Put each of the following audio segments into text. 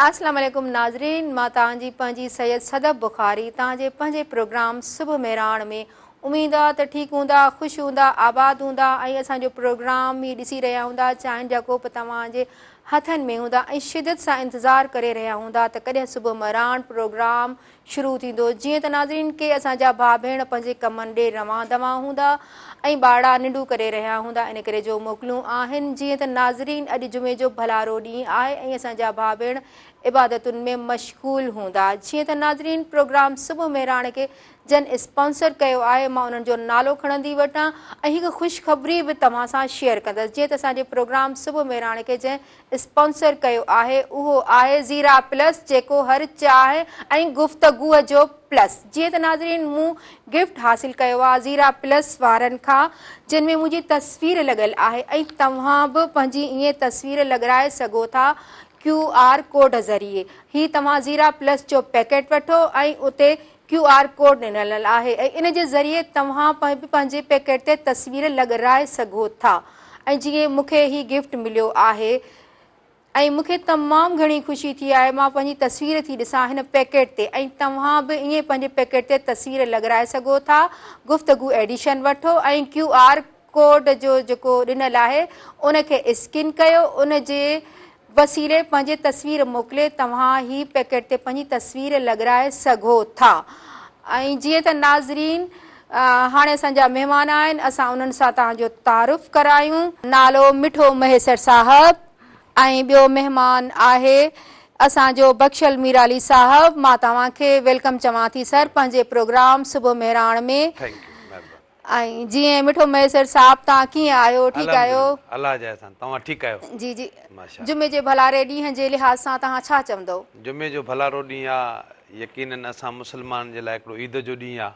अस्सलाम वालेकुम नाज़रीन, मां तव्हांजी पंहिंजी सैयद सदब बुखारी तव्हांजे पंहिंजे प्रोग्राम सुबुह मेराण में उम्मीद आहे त ठीकु हूंदा, ख़ुशि हूंदा, आबाद हूंदा ऐं असांजो प्रोग्राम बि ॾिसी रहिया हूंदा, चाहिनि जा कोप तव्हांजे हथनि में हूंदा ऐं शिदत सां इंतज़ारु करे रहिया हूंदा त कॾहिं सुबुह मेराण प्रोग्राम शुरू थींदो। जीअं त नाज़रीन के असांजा भाउ भेण पंहिंजे कमनि ॾे रवां दवां हूंदा ऐं ॿाड़ा निंडूं करे रहिया हूंदा, इन करे जो मोकिलियूं आहिनि। जीअं त नाज़रीन अॼु जुमे जो भलारो ॾींहुं आहे ऐं असांजा भाउ भेण इबादतुनि में मशगूल हूंदा। जीअं त नाज़रीन प्रोग्राम सुबुह मेराण खे जन स्पॉन्सर कयो आहे, मां उन्हनि जो नालो खणंदी वठां ऐं हिकु ख़ुशख़बरी बि तव्हां सां शेयर कंदसि। जीअं त असांजे प्रोग्राम सुबुह मेराण खे जंहिं स्पॉन्सर कयो आहे उहो आहे ज़ीरा प्लस, जेको हर चाहे ऐं गुफ़्तगूअ जो प्लस। जीअं त नाज़रीन मूं गिफ्ट हासिलु कयो आहे ज़ीरा प्लस वारनि खां, जिन में मुंहिंजी तस्वीर लॻल आहे ऐं तव्हां बि पंहिंजी ईअं तस्वीर लॻाराए सघो था QR कोड ज़रिए। ही तव्हां ज़ीरा प्लस जो पैकेट वठो ऐं उते QR कोड ॾिनल आहे ऐं इन जे ज़रिए तव्हां पंहिंजे पैकेट ते तस्वीर लॻाराए सघो था। ऐं जीअं मूंखे ही गिफ्ट मिलियो आहे ऐं मूंखे तमामु घणी ख़ुशी थी आहे, मां पंहिंजी तस्वीर थी ॾिसां हिन पैकेट ते ऐं तव्हां बि ईअं पंहिंजे पैकेट ते तस्वीर लॻाराए सघो था। गुफ़्तगू एडिशन वठो ऐं QR कोड जो जेको ॾिनल आहे उनखे स्किन कयो, उन जे वसीले पंहिंजे तस्वीर मोकिले तव्हां ही पैकेट ते पंहिंजी तस्वीर लॻाराए सघो था। ऐं जीअं त नाज़रीन हाणे असांजा महिमान आहिनि, असां उन्हनि सां तव्हांजो तारुफ़ करायूं। नालो मिठो महेसर साहब ऐं ॿियो महिमान आहे असांजो बख्शल मीराली साहब। मां तव्हांखे वेलकम चवां थी सर पंहिंजे प्रोग्राम सुबुह मेराण में। ऐं जीअं मिठो महेसर साहब तव्हां कीअं आहियो, ठीकु आहियो? अल्लाह जा एहसान, तव्हां ठीकु आहियो? जी जी। जुमे जे भलारे ॾींहं जे लिहाज़ सां तव्हां छा चवंदव? जुमे जो भलारो ॾींहुं आहे, यकीनन असां मुस्लमान जे लाइ हिकिड़ो ईद जो ॾींहुं आहे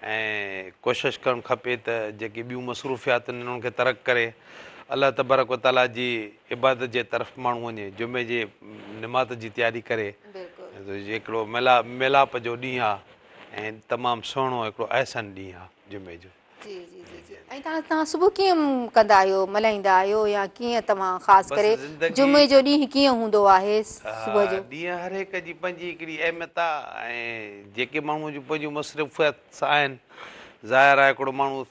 ऐं कोशिशि करणु खपे त जेकी ॿियूं मसरूफ़ियात आहिनि उन्हनि खे तर्क करे अलाह तबारक व ताला जी इबादत जे तरफ़ माण्हू वञे, जुमे जे निमाज़ जी तयारी करे। हिकिड़ो मिलाप जो ॾींहुं आहे ऐं तमामु सुहिणो हिकिड़ो अहसन ॾींहुं आहे जुमे जो। जी जी जी जी। ऐं तव्हां सुबुह कीअं कंदा आहियो, मल्हाईंदा आहियो या कीअं तव्हां ख़ासि करे जुमे जो ॾींहुं कीअं हूंदो आहे सुबुह जो? ॾींहुं हर हिक जी पंहिंजी हिकिड़ी अहमियत आहे ऐं जेके माण्हू जूं पंहिंजूं मसरूफ़ियत आहिनि, ज़ाहिर आहे हिकिड़ो माण्हू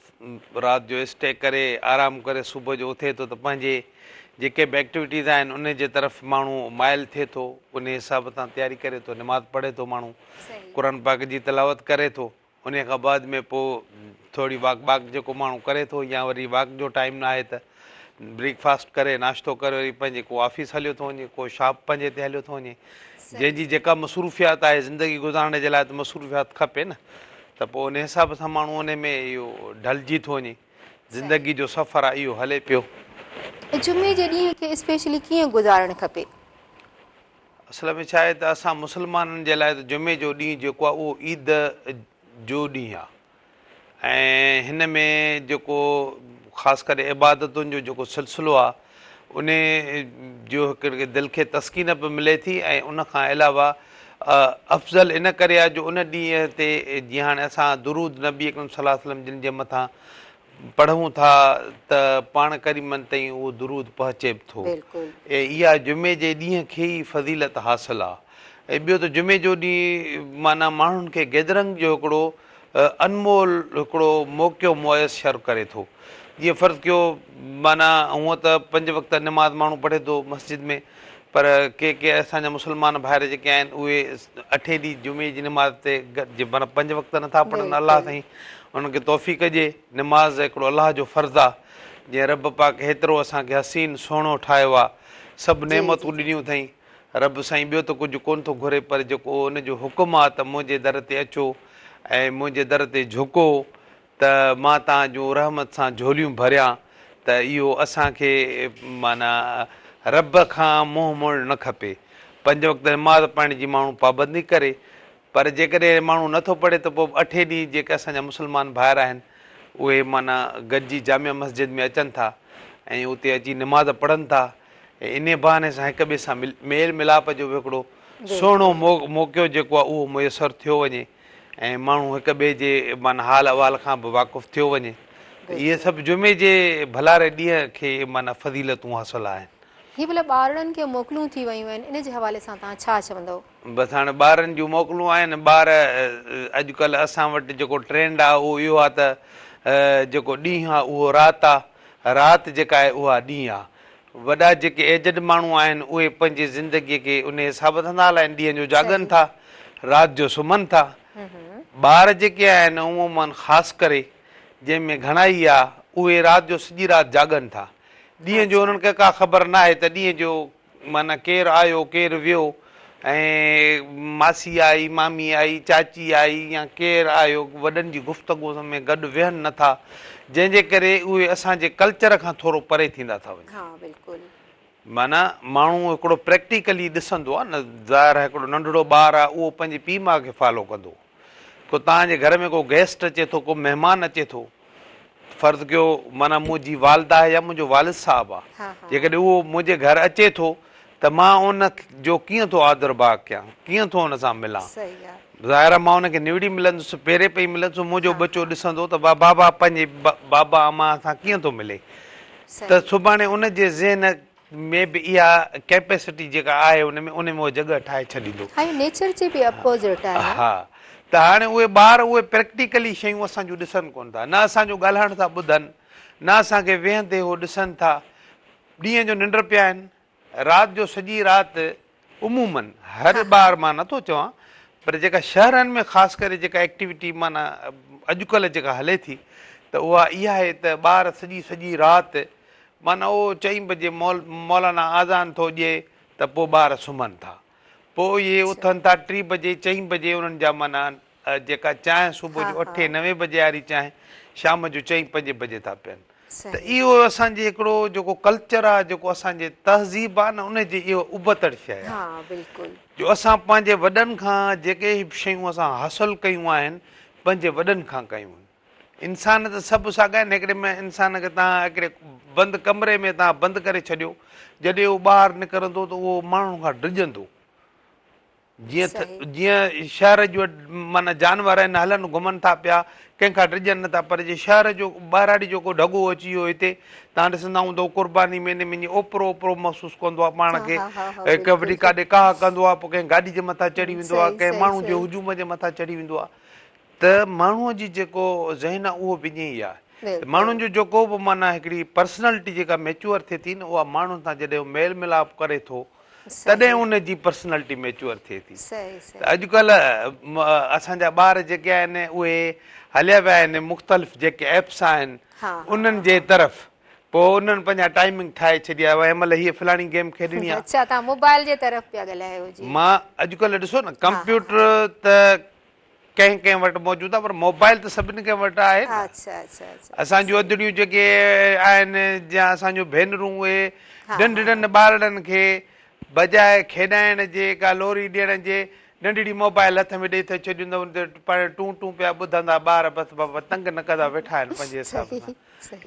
राति जो स्टे करे आराम करे सुबुह जो उथे थो त पंहिंजे जेके बि एक्टिविटीज़ आहिनि उन जे तरफ़ माण्हू माइल थिए थो, उन हिसाब सां तयारी करे थो, निमाज़ पढ़े थो, माण्हू क़ुर पाक जी तिलावत करे थो। उन खां बाद में पोइ थोरी वाक जेको माण्हू करे थो या वरी वाक जो टाइम न आहे त ब्रेकफास्ट करे नाश्तो करे वरी पंहिंजे को ऑफिस हलियो थो वञे, को शॉप पंहिंजे ते हलियो थो वञे। जंहिंजी जेका मसरूफ़ियात आहे ज़िंदगी गुज़ारण जे लाइ त मसरूफ़ियात खपे न, त पोइ उन हिसाब सां माण्हू उन में इहो ढलिजी थो वञे। ज़िंदगी जो सफ़र आहे इहो हले पियो। जुमे जे ॾींहं खे स्पेशली कीअं गुज़ारणु खपे? असल में छा आहे त असां मुस्लमाननि जे लाइ त जुमे जो ॾींहुं जेको आहे उहो ईद जो ॾींहुं आहे ऐं हिन में जेको ख़ासि करे इबादतुनि जो जेको सिलसिलो आहे उन जो हिकिड़े दिलि खे तस्कीन बि मिले थी ऐं उन खां अलावा अफ़ज़ल इन करे आहे जो उन ॾींहं ते जीअं हाणे असां दुरूद नबी अकरम सल्लल्लाहु अलैहि वसल्लम जिन जे मथां पढ़ूं था त पाण करीमनि ताईं उहो दुरूद पहुचे बि थो ऐं इहा जुमे जे ॾींहं खे ई फज़ीलत हासिलु आहे। ऐं ॿियो त जुमे जो ॾींहुं माना माण्हुनि खे गैदरिंग जो हिकिड़ो अनमोल हिकिड़ो मौक़ो मुयसरु करे थो। जीअं फ़र्ज़ु कयो माना हूअं त 5 वक़्त निमाज़ माण्हू पढ़े थो मस्जिद में, पर के असांजा मुस्लमान भाइर जेके आहिनि उहे 8 ॾींहं जुमे जी निमाज़ ते माना 5 वक़्त नथा पढ़नि। अलाह साईं उन्हनि खे तौफ़ीक़ ॾिए। निमाज़ हिकिड़ो अलाह जो फ़र्ज़ु आहे। जीअं रब पाक हेतिरो असांखे हसीन सुहिणो ठाहियो आहे, सभु नेमतूं ॾिनियूं अथई। रब साईं ॿियो त कुझु कोन थो घुरे, पर जेको उनजो हुकुम आहे त मुंहिंजे दर ते अचो ऐं मुंहिंजे दर ते झुको त मां तव्हां जूं रहमत सां झोलियूं भरियां, त इहो असांखे माना रब खां मुंहुं मोड़ न खपे। 5 वक़्त निमाज़ पढ़ण जी माण्हू पाबंदी करे, पर जेकॾहिं माण्हू नथो पढ़े त पोइ 8 ॾींहं जेके असांजा मुस्लमान भाइर आहिनि उहे माना गॾिजी जामिया मस्जिद में अचनि था ऐं उते अची निमाज़ पढ़नि था। ऐं इन बहाने सां हिक ॿिए सां मेल मिलाप जो बि हिकिड़ो सुहिणो मौक़ो जेको आहे उहो मुयसरु थियो वञे ऐं माण्हू हिक ॿिए जे माना हाल अहवाल खां बि वाक़ुफ़ु थियो वञे। त इहे सभु जुमे जे भलारे ॾींहं खे माना फज़ीलतूं हासिलु आहिनि। हीअ भले ॿारनि खे मोकलूं थी वियूं आहिनि, इन जे हवाले सां तव्हां छा चवंदव? बसि हाणे ॿारनि जूं मोकलूं आहिनि। ॿार अॼुकल्ह असां वटि जेको ट्रेंड आहे उहो इहो आहे त जेको ॾींहुं आहे उहो राति आहे, राति जेका आहे उहा ॾींहुं आहे। वॾा जेके एजड माण्हू आहिनि उहे पंहिंजी ज़िंदगीअ खे उन हिसाब सां था हलाइनि, ॾींहं जो जाॻनि था, राति जो सुम्हनि था। ॿार जेके आहिनि उमूमन ख़ासि करे जंहिंमें घणाई आहे उहे राति जो सॼी राति जाॻनि था। ॾींहं जो उन्हनि खे का ख़बर न आहे त ॾींहं जो माना केरु आयो केरु वियो, ऐं मासी आई, मामी आई, चाची आई या केरु आयो, वॾनि जी गुफ़्तगू में गॾु वेहनि नथा, जंहिंजे करे उहे असांजे कल्चर खां थोरो परे थींदा था वञनि। माना माण्हू हिकिड़ो प्रैक्टिकली ॾिसंदो आहे न, ज़ाहिर आहे हिकिड़ो नंढड़ो ॿारु आहे उहो पंहिंजे पीउ माउ खे फॉलो कंदो। को तव्हांजे घर में को गेस्ट अचे थो, को महिमान अचे थो, फ़र्ज़ु कयो माना मुंहिंजी वालदा आहे या मुंहिंजो वालिद साहिबु आहे, जेकॾहिं उहो मुंहिंजे घर अचे थो त मां उन जो कीअं थो आदर बाग कयां, कीअं थो हुन सां मिलां। ज़ाहिर आहे मां हुनखे निवड़ी मिलंदुसि, पहिरें पई मिलंदुसि, मुंहिंजो बचो ॾिसंदो त बाबा पंहिंजे बाबा अमा सां कीअं थो मिले, त सुभाणे उनजे ज़हन में बि इहा कैपेसिटी जेका आहे उन में उहो जॻह ठाहे छॾींदो। हा, त हाणे उहे ॿार उहे प्रैक्टिकली शयूं असांजूं ॾिसनि कोन था, न असांजो ॻाल्हाइण था ॿुधनि, न असांखे वेहंदे उहो ॾिसनि था। ॾींहं जो निंड पिया आहिनि, राति जो सॼी राति उमूमन हर ॿार मां नथो चवां, पर जेका शहरनि में ख़ासि करे जेका एक्टिविटी माना अॼुकल्ह जेका हले थी त उहा इहा आहे त ॿार सॼी राति माना उहो 4 बजे मौलाना आज़ान थो ॾिए त पोइ ॿार सुम्हनि था, पोइ इहे उथनि था 3 बजे 4 बजे, उन्हनि जा माना जेका चांहि सुबुह जो 8-9 बजे वारी चांहि शाम जो 4-5 बजे था पियनि। त इहो असांजे हिकिड़ो जेको कल्चर आहे, जेको असांजे तहज़ीब आहे न, उनजी इहो उबतड़ शइ आहे जो असां पंहिंजे वॾनि खां जेके शयूं असां हासिलु कयूं आहिनि पंहिंजे वॾनि खां कयूं आहिनि। इंसान त सभु साॻिया आहिनि, हिकिड़े में इंसान खे तव्हां हिकिड़े बंदि कमरे में तव्हां बंदि करे छॾियो, जॾहिं उहो ॿाहिरि निकिरंदो त उहो माण्हुनि खां डिॼंदो। जीअं शहर जो माना जानवर आहिनि, हलनि घुमनि था पिया, कंहिंखां डिॼनि नथा, पर जे शहर जो ॿाहिराड़ी जेको ढॻो अची वियो हिते, तव्हां ॾिसंदा हूंदव कुर्बानी में मुंहिंजी ओपिरो महसूसु कंदो आहे पाण खे, कबड्डी काॾे काह कंदो आहे, पोइ कंहिं गाॾी जे मथां चढ़ी वेंदो आहे, कंहिं माण्हू जे हुजूम जे मथां चढ़ी वेंदो आहे। त माण्हूअ जी जेको ज़हन आहे उहो बि ईअं ई आहे। माण्हुनि जो जेको बि माना हिकिड़ी पर्सनैलिटी जेका मैच्योर थिए थी न, उहा माण्हुनि सां जॾहिं मेल मिलाप करे थो तॾहिं उनजी पर्सनैलिटी मैच्योर थिए थी। त अॼुकल्ह असांजा ॿार जेके आहिनि उहे हलिया विया आहिनि मुख़्तलिफ़ जेके एप्स आहिनि उन्हनि जे तरफ़, पोइ उन्हनि पंहिंजा टाइमिंग ठाहे छॾी आहे, हिन महिल हीअ फलाणी गेम खेॾणी आहे। अच्छा, तव्हां मोबाइल जे तरफ़ पिया ॻाल्हायो? मां अॼुकल्ह ॾिसो न, कंप्यूटर त कंहिं कंहिं वटि मौजूदु आहे, पर मोबाइल त सभिनी खे वटि आहे। असांजूं अदड़ियूं जेके आहिनि या असांजूं भेनरूं, उहे नंढड़नि ॿारनि खे बजाए खेॾाइण जे, का लोरी ॾियण जे, नंढड़ी मोबाइल हथ में ॾेई था छॾींदव, पर टूं पिया ॿुधंदा ॿार, बसि बाबा तंग न कंदा वेठा आहिनि पंहिंजे हिसाब सां।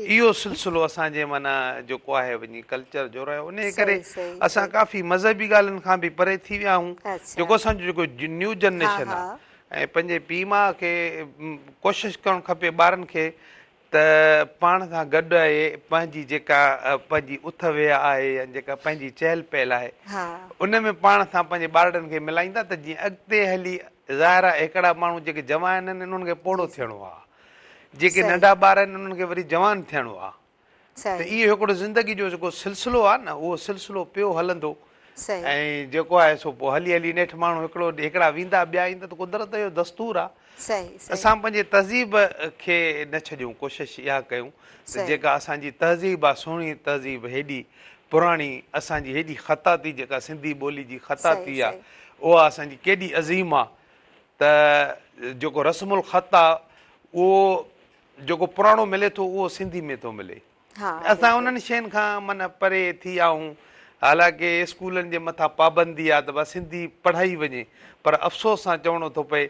इहो सिलसिलो असांजे माना जेको आहे वञी कल्चर जो रहियो, उन करे असां काफ़ी मज़हबी ॻाल्हियुनि खां बि परे थी विया आहियूं। जेको असांजो जेको न्यू जनरेशन आहे, ऐं पंहिंजे पीउ माउ खे कोशिशि करणु खपे ॿारनि खे त पाण सां गॾु आहे पंहिंजी जेका पंहिंजी उथ वेह आहे या जेका पंहिंजी चहल पहल आहे उन में पाण सां पंहिंजे ॿारनि खे मिलाईंदा त जीअं अॻिते हली ज़ाहिर आहे हिकिड़ा माण्हू जेके जवान आहिनि उन्हनि खे पोड़ो थियणो आहे, जेके नंढा ॿार आहिनि उन्हनि खे वरी जवान थियणो आहे। त इहो हिकिड़ो ज़िंदगी जो जेको सिलसिलो आहे न, उहो सिलसिलो पियो हलंदो, ऐं जेको आहे सो पोइ हली हली नेठि माण्हू हिकिड़ा वेंदा ॿिया ईंदा, त कुदरत जो दस्तूर आहे। असां पंहिंजे तहज़ीब खे न छॾियूं, कोशिशि इहा कयूं त जेका असांजी तहज़ीब आहे, सुहिणी तहज़ीब, हेॾी पुराणी असांजी हेॾी ख़ताती, जेका सिंधी ॿोली जी ख़ताती आहे, उहा असांजी केॾी अज़ीम आहे। त जेको रस्मुल ख़त आहे उहो जेको पुराणो मिले थो उहो सिंधी में थो मिले। असां उन्हनि शयुनि खां माना परे थी विया आहियूं। हालांकि स्कूलनि जे मथां पाबंदी आहे त बसि सिंधी पढ़ाई वञे, पर अफ़सोस सां चवणो थो पए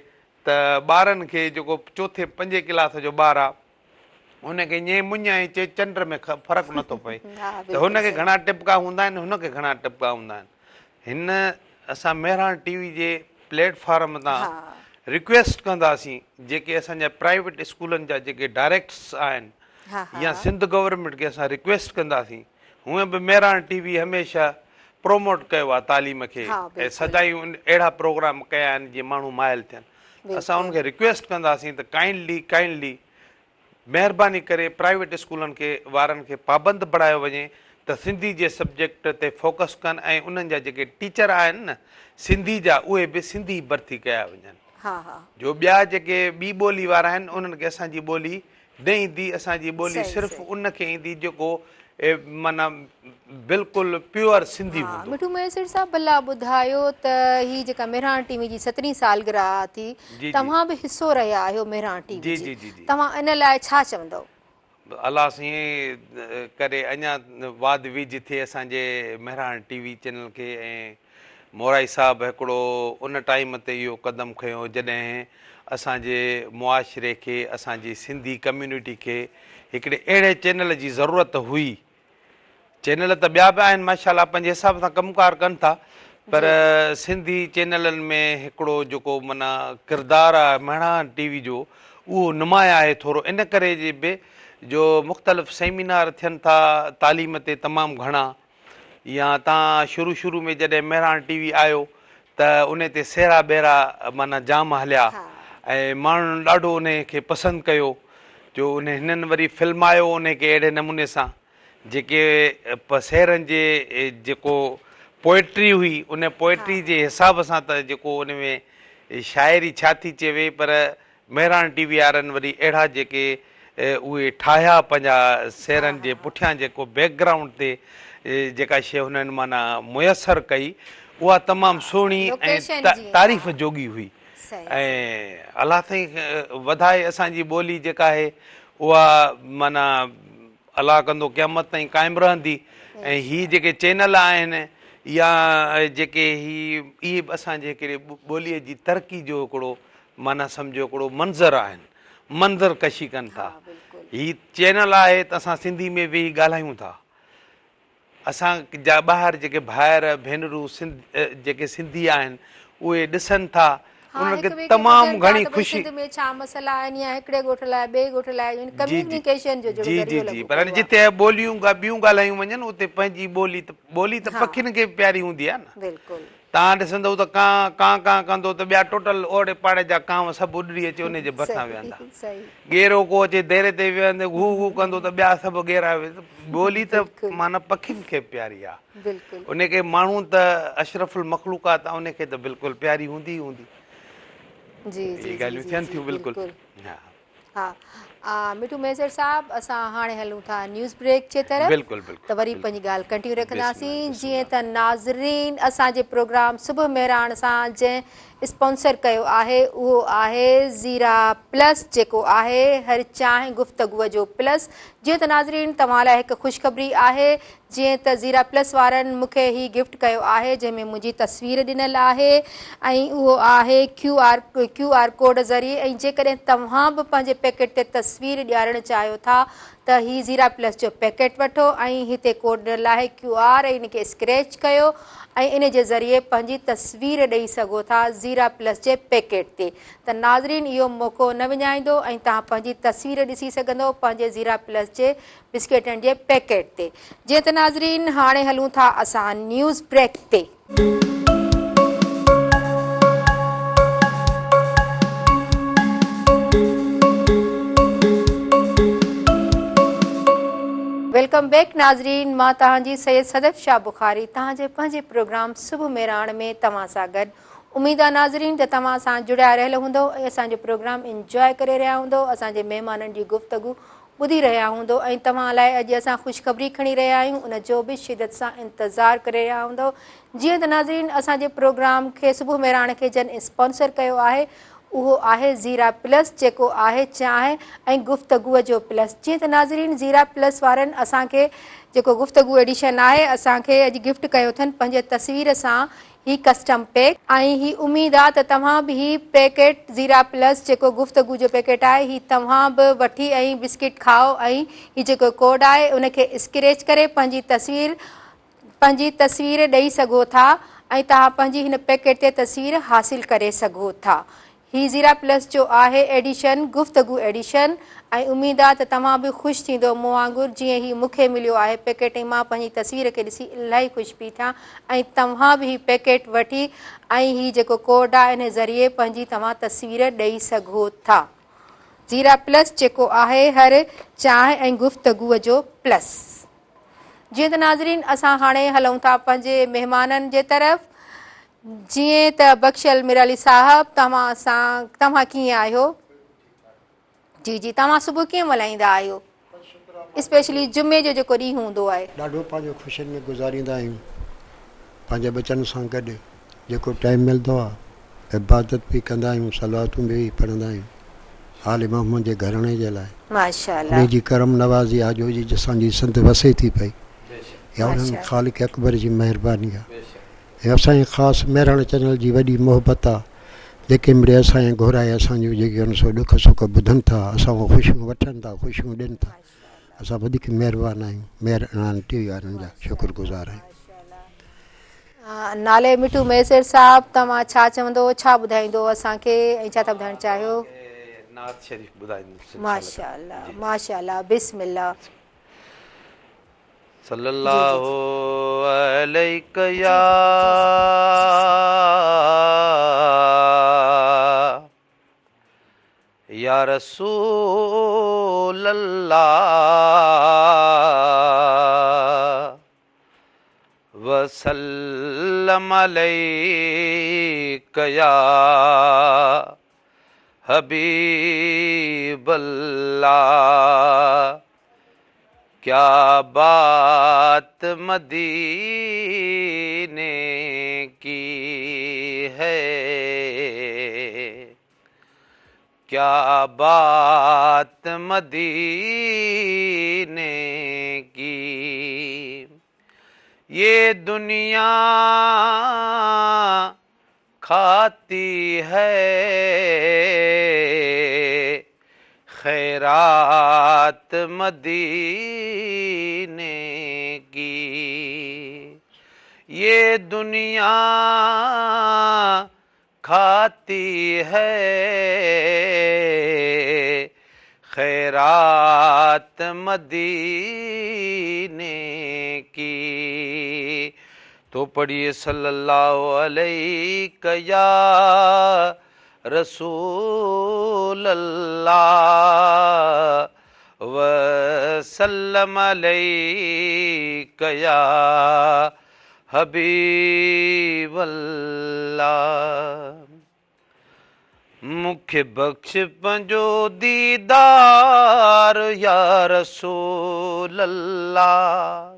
त ॿारनि खे जेको 4-5 क्लास जो ॿारु आहे हुनखे ईअं मुञ ऐं चंड में फ़र्क़ु नथो पए, त हुनखे घणा टिपका हूंदा आहिनि, हुनखे घणा टिपका हूंदा आहिनि। हिन असां मेहरान टीवी जे प्लेटफॉर्म तां रिक्वेस्ट कंदासीं, जेके असांजा प्राइवेट स्कूलनि जा जेके डायरेक्टर्स आहिनि या सिंध गवर्नमेंट खे असां रिक्वेस्ट कंदासीं हूअं बि मेहराण टीवी हमेशह प्रोमोट कयो आहे तालीम खे ऐं सदाई अहिड़ा प्रोग्राम कया आहिनि जीअं माण्हू माइल थियनि। असां उनखे रिक्वेस्ट कंदासीं त काइंडली महिरबानी करे प्राइवेट स्कूलनि खे वारनि खे पाबंद बणायो वञे त सिंधी जे सब्जेक्ट ते फोकस कनि ऐं उन्हनि जा जेके टीचर आहिनि न सिंधी जा उहे बि सिंधी भर्ती कया वञनि। जो ॿिया जेके ॿी ॿोली वारा आहिनि उन्हनि खे असांजी ॿोली न ईंदी, असांजी ॿोली सिर्फ़ु उनखे ईंदी जेको माना बिल्कुलु प्योर सिंधी हूंदो। मिठू मैसर साहब भला ॿुधायो त ही जेका मेहराण टीवी जी 17वीं सालगिरह थी, तव्हां बि हिसो रहिया आहियो मेहराण टीवी जी, तव्हां इन लाइ छा चवंदव? अलाह साईं करे अञा वाद विज थिए असांजे मेहराण टीवी चैनल खे। ऐं मोराई साहब हिकिड़ो उन टाइम ते इहो क़दम खयो जॾहिं असांजे मुआशिरे खे असांजी सिंधी कम्यूनिटी खे हिकिड़े अहिड़े चैनल जी ज़रूरत हुई। चैनल त ॿिया बि आहिनि माशाअल्लाह पंहिंजे हिसाब सां कमुकार कनि था, पर सिंधी चैनलनि में हिकिड़ो जेको माना किरदारु आहे मेहराण टीवी जो उहो नुमाया आहे थोरो इन करे जे बि जो मुख़्तलिफ़ सेमिनार थियनि था तालीम ते तमामु घणा। या तव्हां शुरू में जॾहिं मेहराण टीवी आयो त उन ते सेरा ॿेरा माना जाम हलिया ऐं माण्हुनि ॾाढो उन खे पसंदि कयो। जो हिननि वरी फिल्मायो उन खे अहिड़े नमूने सां जेके सेरनि जे जेको पोएट्री हुई उन पोएट्री जे हिसाब सां त जेको उन में शाइरी छा थी चवे, पर मेहराण टीवी वारनि वरी अहिड़ा जेके उहे ठाहिया पंहिंजा सेरनि जे पुठियां जेको बैकग्राउंड ते जेका शइ हुननि माना मुयसरु कई उहा तमामु सुहिणी ऐं तारीफ़ जोगी हुई। ऐं अलाह ताईं वधाए असांजी ॿोली जेका आहे उहा माना अलाह कंदो क़यामत ताईं क़ाइमु रहंदी। ऐं हीअ जेके चैनल आहिनि या जेके इहे बि असांजे हिकिड़े ॿोलीअ जी तरक़ी जो हिकिड़ो माना सम्झो हिकिड़ो मंज़रु आहिनि, मंज़र कशी कनि था। हीअ चैनल आहे त असां सिंधी में वेही ॻाल्हायूं था। असां जा ॿाहिरि जेके भाइर भेनरूं जेके सिंधी आहिनि उहे ॾिसनि था, उनखे तमामु घणी ख़ुशी। पर जिते ॿोलियूं ॿियूं ॻाल्हायूं वञनि उते पंहिंजी ॿोली त पखियुनि खे प्यारी हूंदी आहे न। तव्हां ॾिसंदव त कां कंदो त ॿिया टोटल ओड़े पाड़े जा कांव सभु उॾड़ी अचे उनजे भरिसां वेहंदा। गेरो को अचे देरे ते वेहंदे घू घू कंदो त ॿिया सभु गेरा ॿोली त माना पखियुनि खे प्यारी आहे। उनखे माण्हू त अशरफुल मखलूकात आहे उनखे त बिल्कुलु प्यारी हूंदी हूंदी। मिठू मैसर साहब असां हाणे हलूं था न्यूज़ ब्रेक जे तरफ़ त वरी पंहिंजी ॻाल्हि कंटिन्यू रखंदासीं। जीअं त नाज़रीन असांजे प्रोग्राम सुबुह मेहराण सां जंहिं स्पॉन्सर कयो आहे उहो आहे ज़ीरा प्लस जेको आहे हर चांहि गुफ़्तगूअ जो प्लस। जीअं त नाज़रीन तव्हां लाइ हिकु ख़ुशख़बरी आहे, जीअं त ज़ीरा प्लस वारनि मूंखे ही गिफ्ट कयो आहे जंहिंमें मुंहिंजी तस्वीर ॾिनल आहे ऐं उहो आहे क्यू आर कोड ज़रिए। ऐं जेकॾहिं तव्हां बि पंहिंजे पैकेट ते तस्वीर ॾियारणु चाहियो था त ही ज़ीरा प्लस जो पैकेट वठो ऐं हिते कोड ॾिनल आहे QR ऐं इनखे स्क्रैच कयो ऐं इन जे ज़रिए पंहिंजी तस्वीर ॾेई सघो था ज़ीरा प्लस जे पैकेट ते। त नाज़रीन इहो मौक़ो न विञाईंदो ऐं तव्हां पंहिंजी तस्वीर ॾिसी सघंदो पंहिंजे ज़ीरा प्लस जे बिस्किटनि जे पैकेट ते। जीअं त नाज़रीन हाणे हलूं था असां न्यूज़ ब्रेक ते। वेलकम बैक नाज़रीन, मां तव्हांजी सैयद सदफ़ शाह बुखारी तव्हांजे पंहिंजे प्रोग्राम सुबुह मेहराण में तव्हां सां गॾु। उमेद आहे नाज़रीन त तव्हां सां जुड़िया रहियल हूंदो ऐं असांजो प्रोग्राम इंजॉय करे रहिया हूंदो, असांजे महिमाननि जी गुफ़्तगू ॿुधी रहिया हूंदो ऐं तव्हां लाइ अॼु असां ख़ुशख़बरी खणी रहिया आहियूं, उन जो बि शिदत सां इंतज़ारु करे रहिया हूंदो। जीअं त नाज़रीन असांजे प्रोग्राम खे सुबुह मेहराण खे जन स्पॉन्सर कयो आहे उहो आहे ज़ीरा प्लस जेको आहे चांहि ऐं गुफ़्तगूअ जो प्लस। जीअं त नाज़रीन ज़ीरा प्लस वारनि असांखे जेको गुफ़्तगू एडिशन आहे असांखे अॼु गिफ्ट कयो अथनि पंहिंजे तस्वीर सां ही कस्टम पैक। ऐं ही उमेद आहे त तव्हां बि ही पैकेट ज़ीरा प्लस जेको गुफ़्तगू जो पैकेट आहे ही तव्हां बि वठी ऐं बिस्किट खाओ ऐं ही जेको कोड आहे उनखे स्क्रैच करे पंहिंजी तस्वीर ॾेई सघो था ऐं तव्हां पंहिंजी हिन पैकेट ते तस्वीर हासिलु करे सघो था। ही ज़ीरा प्लस जो आहे एडिशन गुफ़्तगू एडिशन ऐं उमेद आहे त तव्हां बि ख़ुशि थींदो मूं वांगुरु जीअं ही मूंखे मिलियो आहे पैकेट ऐं मां पंहिंजी तस्वीर खे ॾिसी इलाही ख़ुशि पई थियां ऐं तव्हां बि ही पैकेट वठी ऐं ही जेको कोड आहे इन ज़रिए पंहिंजी तव्हां तस्वीर ॾेई सघो था। ज़ीरा प्लस जेको आहे हर चांहि ऐं गुफ़्तगूअ जो प्लस। जीअं त नाज़रीन असां हाणे हलूं था पंहिंजे महिमाननि जे तरफ़। जीअं त बख्शल मिराली साहब तव्हां कीअं आहियो? जी जी, तव्हां सुबुह कीअं मल्हाईंदा आहियो? स्पेशली जुमे जो जेको ॾींहुं हूंदो आहे। ॾाढो पंहिंजो ख़ुशियुनि में गुज़ारींदा आहियूं पंहिंजे बचनि सां गॾु। जेको टाइम मिलंदो आहे इबादत बि कंदा आहियूं, सलातूं बि पढ़ंदा आहियूं आल मोहम्मद जे घराणे जे लाइ। माशाअल्लाह, उन जी करम नवाज़ी आजो जी असांजी सिंध वसे थी पई, या उन्हनि ख़ालिक अकबर जी महिरबानी आहे। ऐं असांजी ख़ासि महिराण चैनल जी वॾी मोहबत आहे, जेके मिड़े असांजे घुराए असांजो जेके हुन सां ॾुख सुख ॿुधनि था, असां उहो ख़ुशियूं वठनि था, ख़ुशियूं ॾियनि था। असां वधीक महिरबान आहियूं, महिरबानी टी वारनि जा शुक्रगुज़ार आहियूं। नाले मिठू मैसर साहब, तव्हां छा चवंदो, छा ॿुधाईंदो असांखे ऐं छा था ॿुधाइणु चाहियो? नात शरीफ़ ॿुधाईंदुसि। माशाअल्लाह माशाअल्लाह, बिस्मिल्लाह। सल्लल्लाहु अलैका या रसूल अल्लाह वसल्लम अलैका या हबीब अल्लाह। क्या बात मदीने की है, क्या बात मदीने की। ये दुनिया खाती है खैरात मदीने की। ये दुनिया खाती है खैरात मदीने की। तो पढ़िए सल्लल्लाहु अलैका या रसूल अल्लाह वसल्लम अलैका या हबीब अल्लाह। मुखे बख्श पंजो दीदार या रसूल अल्लाह।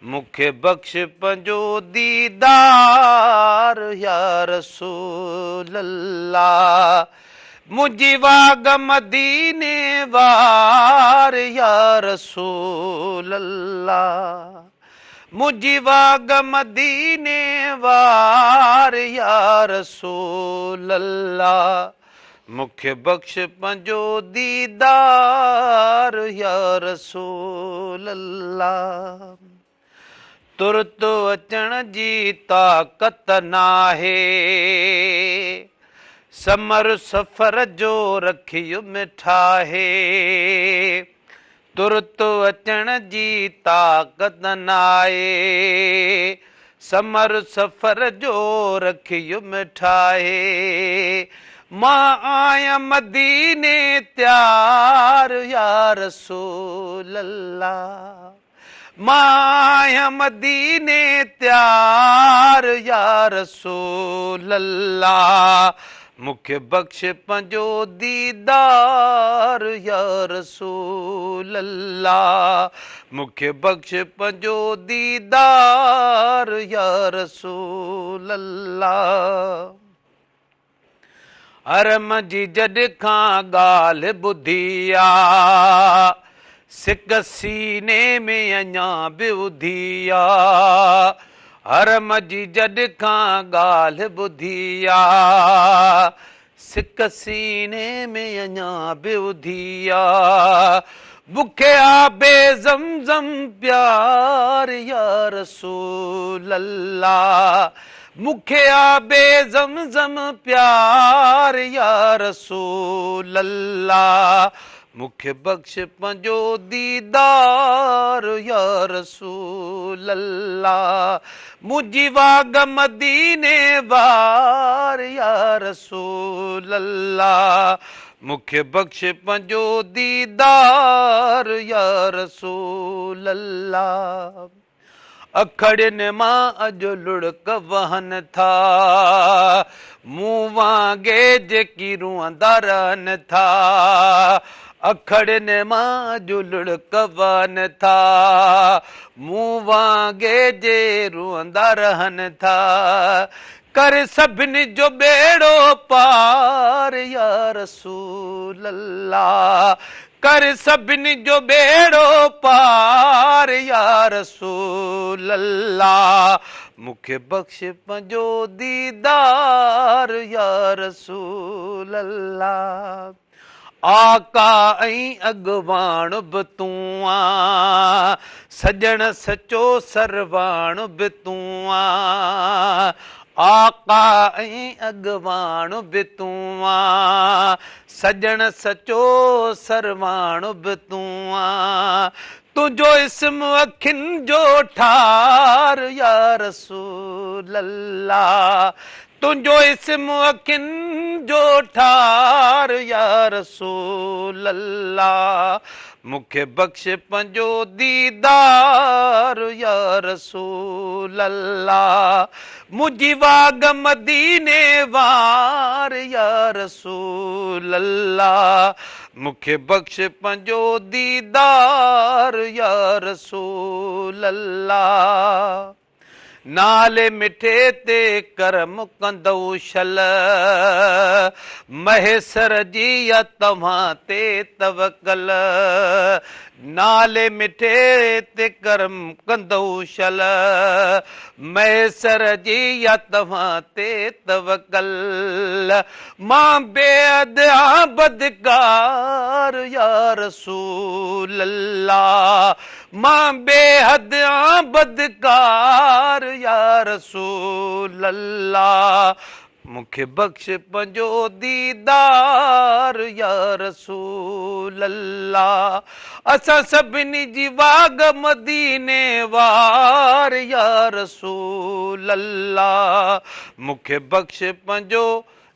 मुखे बख्श पंजो दीदार या रसूल अल्लाह। मुझी वाग मदीने वार या रसूल अल्लाह। मुझी वाग मदीने वार या रसूल अल्लाह। मुखे बख्श पंजो दीदार या रसूल अल्लाह। तुरत अचण जी ताक़त नाहे, समर सफ़र जो रखियो मिठाहे। तुरत अचण जी ताक़त नाहे, समर सफ़र जो रखियो मिठाहे। मां आया मदीने त्यार या रसूल अल्लाह। माया मदीने त्यार या रसूल अल्लाह। मुखे बख्श पंजो दीदार या रसूल अल्लाह। मुखे बख्श पंजो दीदार या रसूल अल्लाह। हरम जी जॾ खां ॻाल्हि ॿुधी आ, सिक सीने में अञा बि उधी आ। हरम जी जॾ खां ॻाल्हि ॿुधी आ, सिक सीने में अञा बि उधी आ। बुखे आबे ज़मज़म प्यार या रसूल अल्लाह। मूंखे आबे ज़मज़म प्यार या रसूल अल्लाह मूंखे बख़्श पंहिंजो दीदार या रसूल अल्लाह मुंहिंजी वाग मदीने वार या रसूल अल्लाह मूंखे बख़्श पंहिंजो दीदार या रसूल अल्लाह अखड़ियुनि मां अॼु लुड़क वहनि था मूं वांगे जेकी रुअंदा रहनि था अखड़ियुनि मां अॼु लुड़क वहनि था मूं वांगे जे रुअंदा रहनि था कर सभिनी जो बेड़ो पार या रसूल अल्लाह कर सभिनी जो बेड़ो पार या रसूल अल्लाह मूंखे बख़्श पंहिंजो दीदार या रसूल अल्लाह आका ऐं अॻवाण बि तूं आ सॼण सचो सरवाण बि तूं आ आका ऐं अॻवाण बि तूं आ सॼण सचो सरवाण बि तूं आ तुंहिंजो इस्म अखियुनि जो ठार या रसूल अल्लाह तुंहिंजो इस्म अखियुनि जो ठार या रसूल अल्लाह मूंखे बख़्श पंहिंजो दीदार या रसूल अल्लाह मुंहिंजी वाग मदीने वार या रसूल अल्लाह मूंखे बख़्श पंहिंजो दीदार या रसूल अल्लाह नाले मिठे ते करम कंदऊ शल महेसर जी या तव्हां ते तवकल नाले मिठे ते करम कंदऊ शल महेसर जी या तव्हां ते तवकल मां बेअद आं बदकार या रसूल अल्लाह मां बेहद आं बदकार या रसूल अल्लाह मूंखे बख़्श पंहिंजो दीदार या रसूल अल्लाह असां सभिनी जी वाग मदीने वार या रसूल अल्लाह मूंखे बख़्श पंहिंजो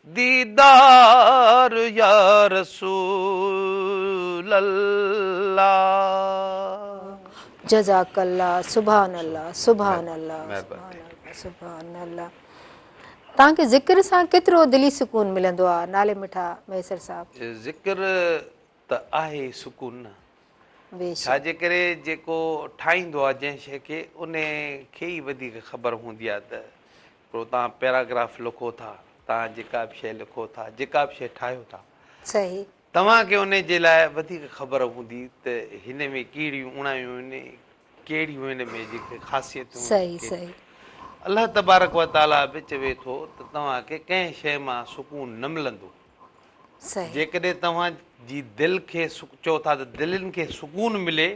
दीदार या रसूल अल्लाह जज़ाकल्लाह सुभान अल्लाह सुभान अल्लाह सुभान अल्लाह तव्हांखे ज़िक्र सां केतिरो दिली सुकून मिलंदो आहे नाले मिठा मैसर साहिबु ज़िक्र त आहे सुकून न बेशक छाजे करे जेको ठाहींदो आहे जंहिं शइ खे उन खे ई वधीक ख़बर हूंदी आहे त पोइ तव्हां पैराग्राफ लिखो था तव्हां जेका बि शइ लिखो था जेका बि शइ ठाहियो था सही तव्हांखे उन जे लाइ वधीक ख़बर हूंदी त हिन में कहिड़ियूं उणायूं आहिनि कहिड़ियूं हिन में जेके ख़ासियतूं सही सही अलाह तबारक व ताला बि चवे थो त तव्हांखे कंहिं शइ मां सुकून न मिलंदो सही जेकॾहिं तव्हांजी दिलि खे चओ था त दिलनि खे सुकून मिले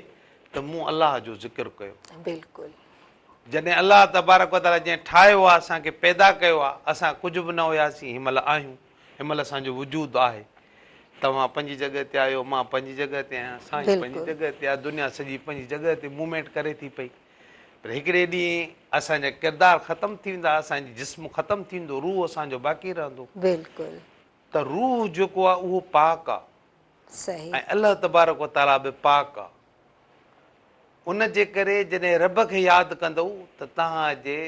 त मूं अलाह जो ज़िक्र कयो बिल्कुलु जॾहिं अलाह तबारक व ताला जंहिं ठाहियो आहे असांखे पैदा कयो आहे असां कुझु बि न हुयासीं हिनमहिल आहियूं हिनमहिल असांजो वजूदु आहे तव्हां पंहिंजी जॻह ते आहियो मां पंहिंजी जॻह ते आहियां साईं पंहिंजी जॻह ते आहे दुनिया सॼी पंहिंजी जॻह ते मूवमेंट करे थी पई पर हिकिड़े ॾींहुं असांजा किरदार ख़तमु थी वेंदा असांजी जिस्म ख़तमु थींदो रूह असांजो बाक़ी रहंदो बिल्कुलु त रूह जेको आहे उहो पाक आहे सही ऐं अलाह तबारक व ताला बि पाक आहे उन जे करे जॾहिं रब खे यादि कंदव त तव्हांजे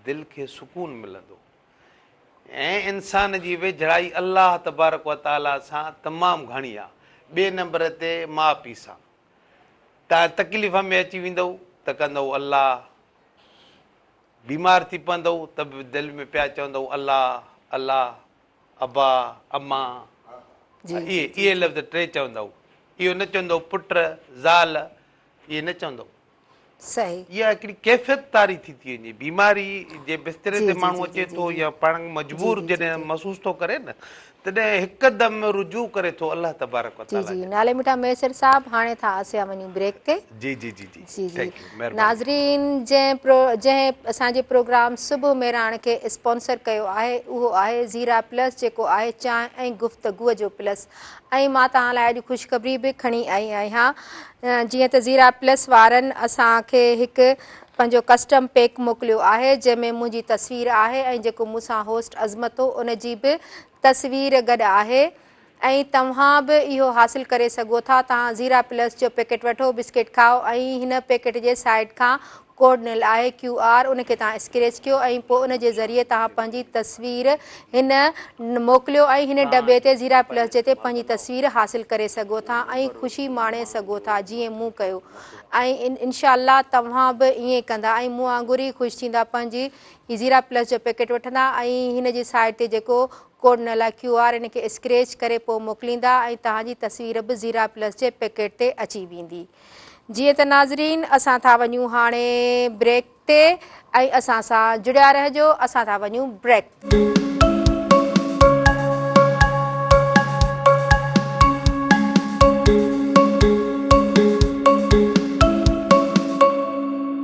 दिलि खे सुकून मिलंदो ऐं इंसान जी वेझड़ाई अलाह तबारक व ताला सां तमामु घणी आहे ॿिए नंबर ते माउ पीउ सां तव्हां तकलीफ़ में अची वेंदव त कंदव अलाह बीमार थी पवंदव त बि दिलि में पिया चवंदव अलाह अलाह अबा अम्मा इहे लफ़्ज़ टे चवंदव इहो न चवंदव पुट ज़ाल इहे न चवंदव सही इहा हिकिड़ी कैफ़ियत तारी थी वञे बीमारी जे बिस्तरे ते माण्हू अचे थो या पाण मजबूर जॾहिं महसूस थो करे न तॾहिं हिकदमि रुजू करे थो अलाह तबारक व जी ताला जी नाले मिठा मैसर साहब हाणे था असां वञूं ब्रेक ते जी जी जी जी जी जी थैंक यू महिरबानी नाज़रीन जंहिं असांजे प्रोग्राम सुबुह मेराण खे स्पॉन्सर कयो आहे उहो आहे ज़ीरा प्लस जेको आहे चांहि ऐं गुफ़्तगूअ जो प्लस ऐं मां तव्हां लाइ अॼु ख़ुशख़बरी बि खणी आई आहियां जीअं त ज़ीरा प्लस वारनि असांखे हिकु पंहिंजो कस्टम पैक मोकिलियो आहे जंहिंमें मुंहिंजी तस्वीर आहे ऐं जेको मूंसां होस्ट अज़मत हो उन जी बि तस्वीर गॾु आहे ऐं तव्हां बि इहो हासिलु करे सघो था तव्हां ज़ीरा प्लस जो पैकेट वठो बिस्किट खाओ ऐं हिन पैकेट जे साइड खां कोड ॾिनल आहे QR उनखे तव्हां स्क्रेच कयो ऐं पोइ उन जे ज़रिए तव्हां पंहिंजी तस्वीर हिन मोकिलियो ऐं हिन दॿे ते ज़ीरा प्लस जे ते पंहिंजी तस्वीर हासिलु करे सघो था ऐं ख़ुशी माणे सघो था जीअं मूं कयो ऐं इनशाअल्लाह तव्हां बि ईअं कंदा ऐं मूं वांगुरु ई ख़ुशि थींदा पंहिंजी ज़ीरा प्लस जो पैकेट वठंदा ऐं हिन जी साइड ते जेको कोड ॾिनल आहे QR इनखे स्क्रेच करे पोइ मोकिलींदा ऐं तव्हांजी तस्वीर बि ज़ीरा प्लस जे पैकेट ते अची वेंदी जीअं त नाज़रीन असां था वञूं हाणे ब्रेक ते ऐं असां सां जुड़िया रहिजो असां था वञूं ब्रेक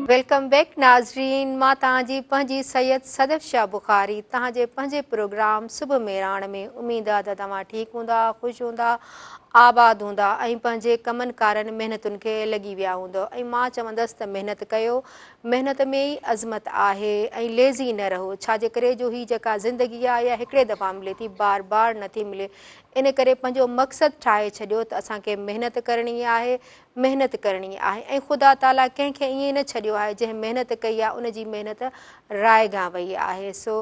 वेलकम बैक नाज़रीन मां तव्हांजी पंहिंजी सैयद सदफ़ शाह बुखारी तव्हांजे पंहिंजे प्रोग्राम सुबुह मेराण में उमेद आहे त तव्हां ठीकु हूंदा ख़ुशि हूंदा आबाद हूंदा ऐं पंहिंजे कमनि कारनि महिनतुनि खे लॻी विया हूंदव ऐं मां चवंदसि त महिनत कयो महिनत में ई अज़मत आहे ऐं लेज़ी न रहो छाजे करे जो हीअ जेका ज़िंदगी आहे इहा हिकिड़े दफ़ा मिले थी बार बार नथी मिले इन करे पंहिंजो मक़सदु ठाहे छॾियो त असांखे महिनत करणी आहे ऐं ख़ुदा ताला कंहिंखे ईअं न छॾियो आहे जंहिं महिनत कई आहे उन जी महिनत रायगां वई आहे सो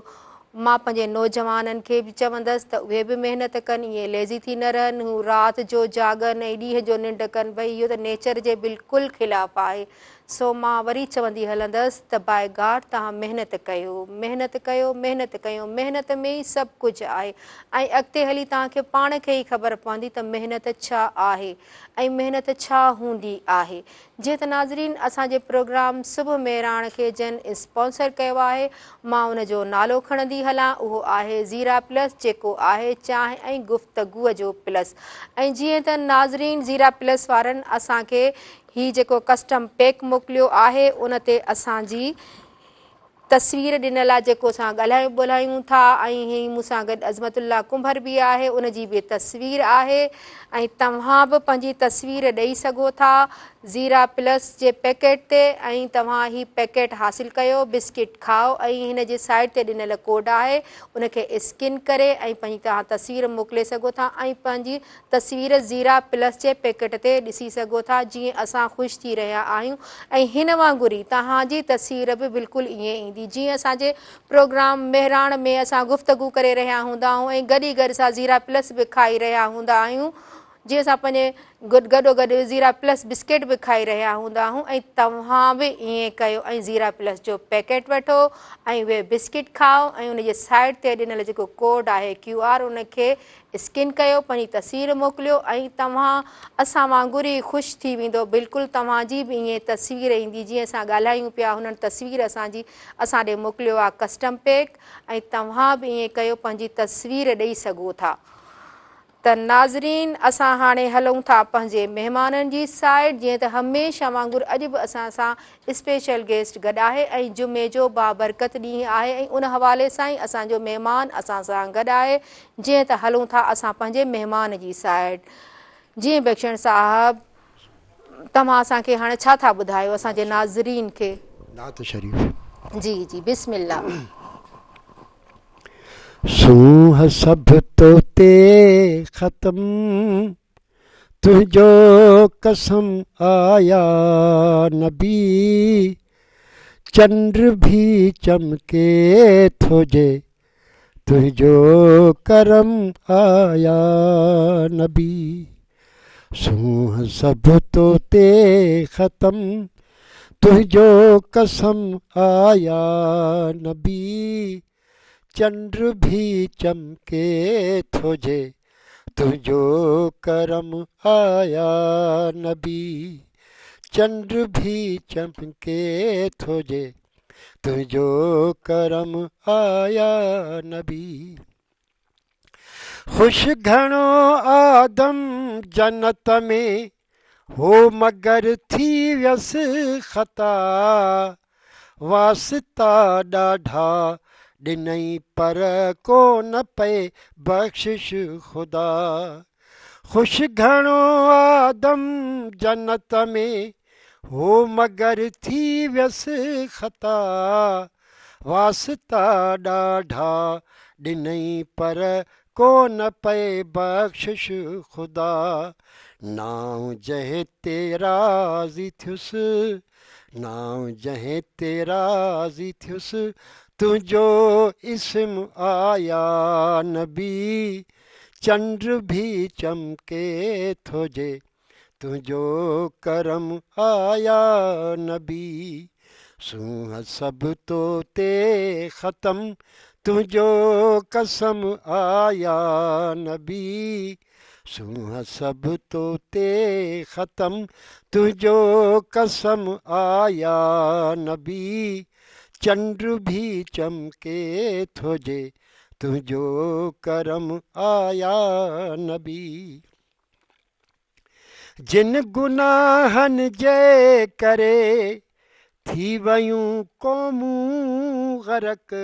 मां पंहिंजे नौजवाननि खे बि चवंदसि त उहे बि महिनत कनि ईअं लेज़ी थी न रहनि हू राति जो जागनि ऐं ॾींहं जो निंड कनि भई इहो त नेचर जे बिल्कुलु ख़िलाफ़ु आहे सो मां वरी चवंदी हलंदसि त बाय गॉड तव्हां महिनत कयो महिनत में ई सभु कुझु आहे ऐं अॻिते हली तव्हांखे पाण खे ई ख़बर पवंदी त महिनत छा आहे ऐं महिनत छा हूंदी आहे जीअं त नाज़रीन असांजे प्रोग्राम सुबुह मेराण खे जिन स्पॉन्सर कयो आहे मां उनजो नालो खणंदी हलां उहो आहे ज़ीरा प्लस जेको आहे चांहि ऐं गुफ़्तगूअ जो प्लस ऐं जीअं त नाज़रीन ज़ीरा प्लस वारनि असांखे हीअ जेको कस्टम पैक मोकिलियो आहे उन ते असांजी तस्वीर ॾिनल आहे जेको असां ॻाल्हायूं ॿोलायूं था ऐं हीअ मूंसां गॾु अज़मतुल्ला कुंभर बि आहे उनजी बि तस्वीर आहे ऐं तव्हां बि पंहिंजी तस्वीर ॾेई सघो था ज़ीरा प्लस जे पैकेट ते ऐं तव्हां हीअ पैकेट हासिलु कयो बिस्किट खाओ ऐं हिन जे साइड ते ॾिनल कोड आहे उनखे स्किन करे ऐं पंहिंजी तव्हां तस्वीर मोकिले सघो था ऐं पंहिंजी तस्वीर ज़ीरा प्लस जे पैकेट ते ॾिसी सघो था जीअं असां ख़ुशि थी रहिया आहियूं ऐं हिन वांगुरु ई तव्हांजी तस्वीर बि बिल्कुलु ईअं ईंदी जीअं असांजे प्रोग्राम मेहराण में असां गुफ़्तगू करे रहिया हूंदा आहियूं ऐं गॾु गॾु असां ज़ीरा प्लस बि खाई रहिया हूंदा आहियूं जीअं असां पंहिंजे गॾो ज़ीरा प्लस बिस्किट बि खाई रहिया हूंदा आहियूं ऐं तव्हां बि ईअं कयो ऐं ज़ीरा प्लस जो पैकेट वठो ऐं उहे बिस्किट खाओ ऐं उनजे साइड ते ॾिनल जेको कोड आहे QR उनखे स्किन कयो पंहिंजी तस्वीर मोकिलियो ऐं तव्हां असां वांगुरु ई ख़ुशि थी वेंदो बिल्कुलु तव्हांजी बि ईअं तस्वीर ईंदी जीअं असां ॻाल्हायूं पिया हुननि तस्वीर असां ॾे मोकिलियो आहे कस्टम पैक ऐं तव्हां बि ईअं कयो पंहिंजी तस्वीर ॾेई सघो था त नाज़रीन असां हाणे हलूं था पंहिंजे महिमाननि जी साइड जीअं त हमेशह वांगुरु अॼु बि असां सां स्पेशल गेस्ट गॾु आहे ऐं जुमे जो बाबरकत ॾींहुं आहे ऐं उन हवाले सां ई असांजो महिमान असां सां गॾु आहे जीअं त हलूं था असां पंहिंजे महिमान जी साइड जीअं बख्शण साहब तव्हां असांखे हाणे छा था ॿुधायो असांजे नाज़रीन खे नात शरीफ़ जी जी बिस्मिल्लाह सूंह सभ तोते ख़तम तुंहिंजो कसम आया नबी चंड भी चमके थोजे तुंहिंजो करम आया नबी सूंह सभ तोते ख़तम तुंहिंजो कसम आया नबी चंड भी चमके थोजे तुंहिंजो करम आया नबी चंड भी चमके थोजे तुंहिंजो करम आया नबी ख़ुश घणो आदम जन्नत में हो मगर थी वियसि ख़ता वास्ता ॾाढा ॾिनई पर को न पए बख़्शिश ख़ुदा ख़ुश घणो आदम जन्नत में हो मगर थी वियसि ख़ता वास्ता ॾाढा ॾिनई पर को न पए बख़्शिश ख़ुदा नाम जंहिं ते राज़ी थियुसि नाम जंहिं ते राज़ी थियुसि तुंहिंजो इस्म आया नबी चंड भी चमके थो जे तुंहिंजो करम आया नबी सूंह सभु तो ते ख़तम तुंहिंजो कसम आया नबी सूंह सभु तो ते ख़तम तुंहिंजो कसम आया नबी चंड भी चमके थो जे तुंहिंजो करम आया नबी जिन गुनाहनि जे करे थी वयूं क़ौमूं ग़रक़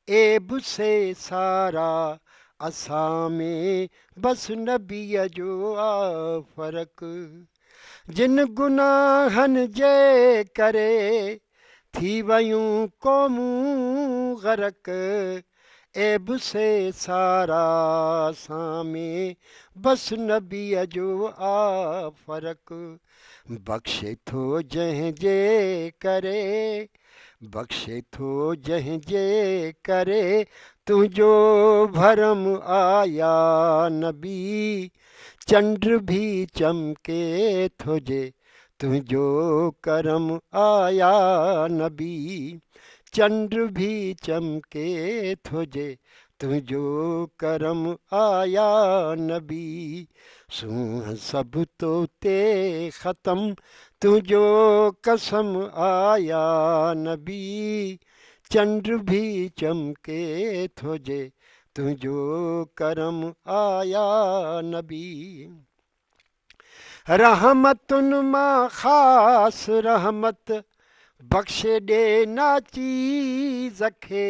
एब से सारा असां में बस नबीअ जो आ फ़र्क़ु जिन गुनाहनि जे करे थी वयूं क़ौमूं ग़रक़ एब से सारा असां में बस नबीअ जो आ फ़र्क़ु बख़्शे थो जंहिं जे करे बख़्शे थो जंहिं जे करे तुंहिंजो भरम आया नबी चंड भी चमके थो जे तुंहिंजो करम आया नबी चंड भी चमके थो जे तुंहिंजो करम आया नबी सूंह सभु तो ते ख़तम तुंहिंजो कसम आया नबी चंड भी चमके थो जे तुंहिंजो करम आया नबी रहमतुनि मां ख़ासि रहमत बख़्शे ॾे नाचीज़ खे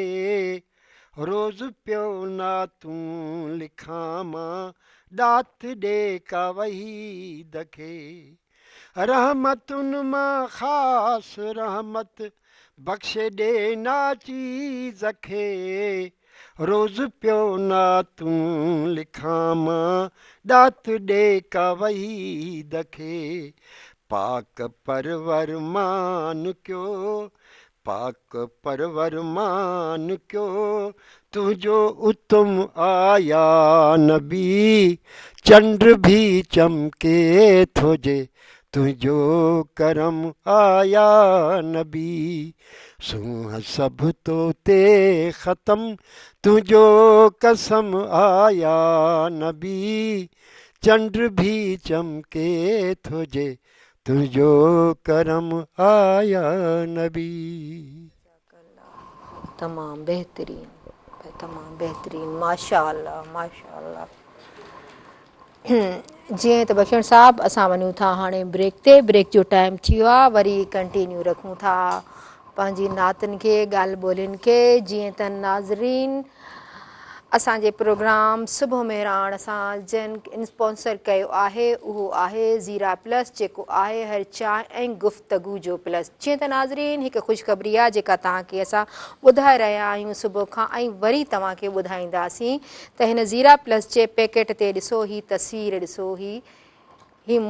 रोज़ पियो ना तूं लिखां मां ॾात ॾे का वहीद खे रहमतुनि मां ख़ासि रहमत बख़्शे ॾे नाचीज़ खे रोज़ पियो ना तूं लिखां मां ॾात ॾे का वहीद खे पाक परवर मान कयो पाक परवर मान कयो तुंहिंजो उत्तम आया नबी चंड भी चमके थो जे तुंहिंजो करम आया नबी सूंह सभु तो ते ख़तम तुंहिंजो कसम आया नबी चंड भी चमके थो जे तुंहिंजो करम आया नबी तमामु बहितरीन माशा अल्लाह माशा अल्लाह जीअं त बशीर साहब असां वञूं था हाणे ब्रेक ते ब्रेक जो टाइम थी वियो आहे वरी कंटिन्यू रखूं था पंहिंजी नातनि खे ॻाल्हि ॿोलियुनि खे जीअं त नाज़रीन असांजे प्रोग्राम सुबुह मेहराण सां जिन स्पॉन्सर कयो आहे उहो आहे ज़ीरा प्लस जेको आहे हर चांहि ऐं गुफ़्तगू जो प्लस जीअं त नाज़रीन हिकु ख़ुशख़बरी आहे जेका तव्हांखे असां ॿुधाए रहिया आहियूं सुबुह खां ऐं वरी तव्हांखे ॿुधाईंदासीं त हिन ज़ीरा प्लस जे पैकेट ते ॾिसो ही तस्वीर ॾिसो ही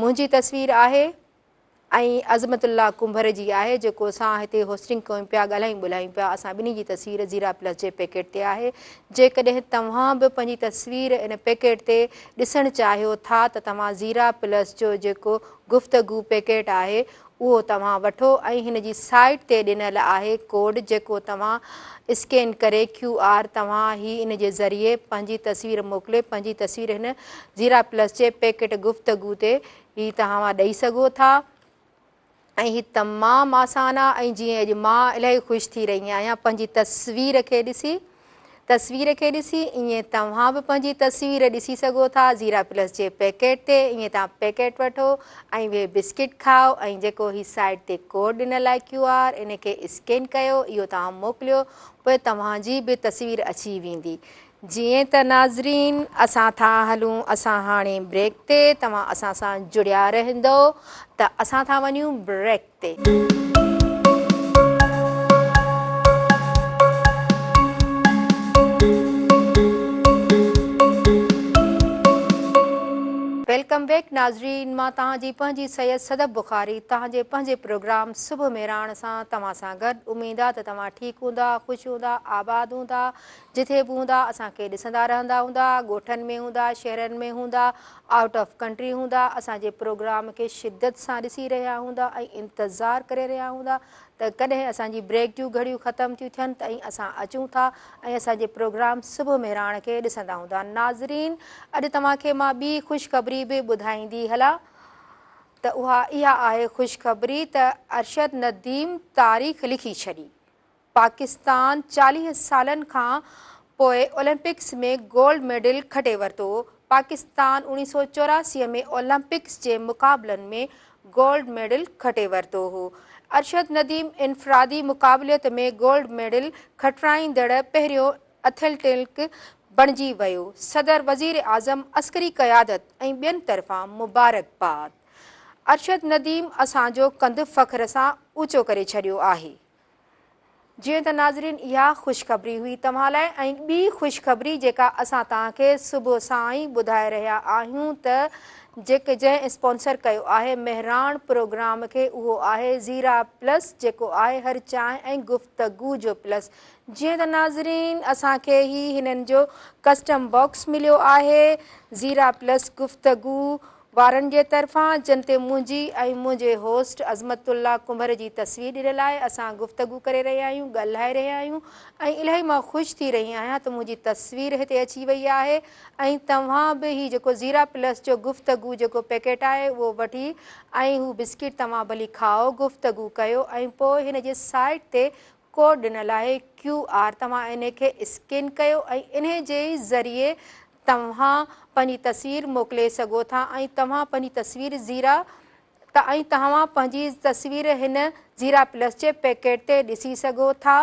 मुंहिंजी तस्वीर आहे ऐं अज़मतुल्ला कुंभर जी आहे जेको असां हिते होस्टिंग कयूं पिया ॻाल्हायूं ॿोलायूं पिया असां ॿिन्ही जी तस्वीर ज़ीरा प्लस जे पैकेट ते आहे जेकॾहिं तव्हां बि पंहिंजी तस्वीर इन पैकेट ते ॾिसणु चाहियो था त तव्हां ज़ीरा प्लस जो जेको गुफ़्तगू पैकेट आहे उहो तव्हां वठो ऐं हिन जी साइट ते ॾिनल आहे कोड जेको तव्हां स्कैन करे QR तव्हां ही इन जे ज़रिए पंहिंजी तस्वीर मोकिले पंहिंजी तस्वीर हिन ज़ीरा प्लस जे पैकेट गुफ़्तगू ते ही तव्हां ॾेई सघो था ऐं हीअ तमामु आसान आहे ऐं जीअं अॼु मां इलाही ख़ुशि थी रही आहियां पंहिंजी तस्वीर खे ॾिसी तस्वीर खे ॾिसी ईअं तव्हां बि पंहिंजी तस्वीर ॾिसी सघो था ज़ीरा प्लस जे पैकेट ते। ईअं तव्हां पैकेट वठो ऐं उहे बिस्किट खाओ ऐं जेको ही साइड ते कोड ॾिनल आहे QR इन खे स्कैन कयो, इहो तव्हां मोकिलियो, पोइ तव्हांजी बि तस्वीर अची वेंदी। जीअं त नाज़रीन असां था हलूं असां हाणे ब्रेक ते, तव्हां असां सां जुड़िया रहंदो त असां था वञूं ब्रेक ते। वेलकम बैक नाज़रीन, मां तव्हांजी पंहिंजी सैयद सदब बुखारी तव्हांजे पंहिंजे प्रोग्राम सुबुह में राण सां तव्हां सां गॾु। उमेद आहे त तव्हां ठीकु हूंदा, ख़ुशि हूंदा, आबाद हूंदा, जिथे बि हूंदा असांखे ॾिसंदा रहंदा हूंदा, ॻोठनि में हूंदा, शहरनि में हूंदा, आउट ऑफ कंट्री हूंदा, असांजे प्रोग्राम खे शिद्दत सां ॾिसी रहिया हूंदा ऐं इंतज़ारु करे रहिया हूंदा त कॾहिं असांजी ब्रेक जूं घड़ियूं ख़तमु थियूं थियनि त असां अचूं था ऐं असांजे प्रोग्राम सुबुह में राण खे ॾिसंदा हूंदा। नाज़रीन अॼु तव्हांखे मां ॿी ख़ुशख़बरी बि ॿुधाईंदी हलां त इहा आहे ख़ुशख़बरी त अरशद नदीम तारीख़ लिखी छॾी। पाकिस्तान 40 सालनि खां पोइ ओलंपिक्स में गोल्ड मेडल खटे वरितो। पाकिस्तान 1984 में ओलंपिक्स जे मुक़ाबलनि में गोल्ड मेडल खटे वरितो हो। अरशद नदीम इनफरादी मुक़ाबलियत में गोल्ड मेडल खटाईंदड़ पहिरियों एथलीट बणिजी वियो। सदर वज़ीर आज़म अस्करी क़यादत ऐं ॿियनि तरफ़ां मुबारकबाद। अरशद नदीम असांजो कंधु फ़ख्र सां ऊचो करे छॾियो आहे। जीअं त नाज़रीन इहा ख़ुशख़बरी हुई तव्हां लाइ। ऐं ॿी ख़ुशख़बरी जेका असां तव्हांखे सुबुह सां ई ॿुधाए रहिया आहियूं त जंहिं स्पॉन्सर कयो आहे मेहरान प्रोग्राम खे, उहो आहे ज़ीरा प्लस, जेको आहे हर चांहि ऐं गुफ़्तगू जो प्लस। जीअं त नाज़रीन असांखे हिननि जो कस्टम बॉक्स मिलियो आहे ज़ीरा प्लस गुफ़्तगू वारनि जे तरफ़ां, जिन ते मुंहिंजी ऐं मुंहिंजे होस्ट अज़मतुल्ला कुंभर जी तस्वीर ॾिनल आहे। असां गुफ़्तगू करे रहिया आहियूं, ॻाल्हाए रहिया आहियूं ऐं इलाही मां ख़ुशि थी रही आहियां त मुंहिंजी तस्वीर हिते अची वई आहे ऐं तव्हां बि हीउ जेको ज़ीरा प्लस जो गुफ़्तगू जेको पैकेट आहे उहो वठी ऐं हू बिस्किट तव्हां भली खाओ, गुफ़्तगू कयो ऐं पोइ हिन जे साइड ते कोड ॾिनल आहे QR, तव्हां इन खे स्कैन कयो ऐं इन जे ज़रिए तव्हां पंहिंजी तस्वीर मोकिले सघो था ऐं तव्हां पंहिंजी तस्वीर तव्हां पंहिंजी तस्वीर हिन ज़ीरा प्लस जे पैकेट ते ॾिसी सघो था।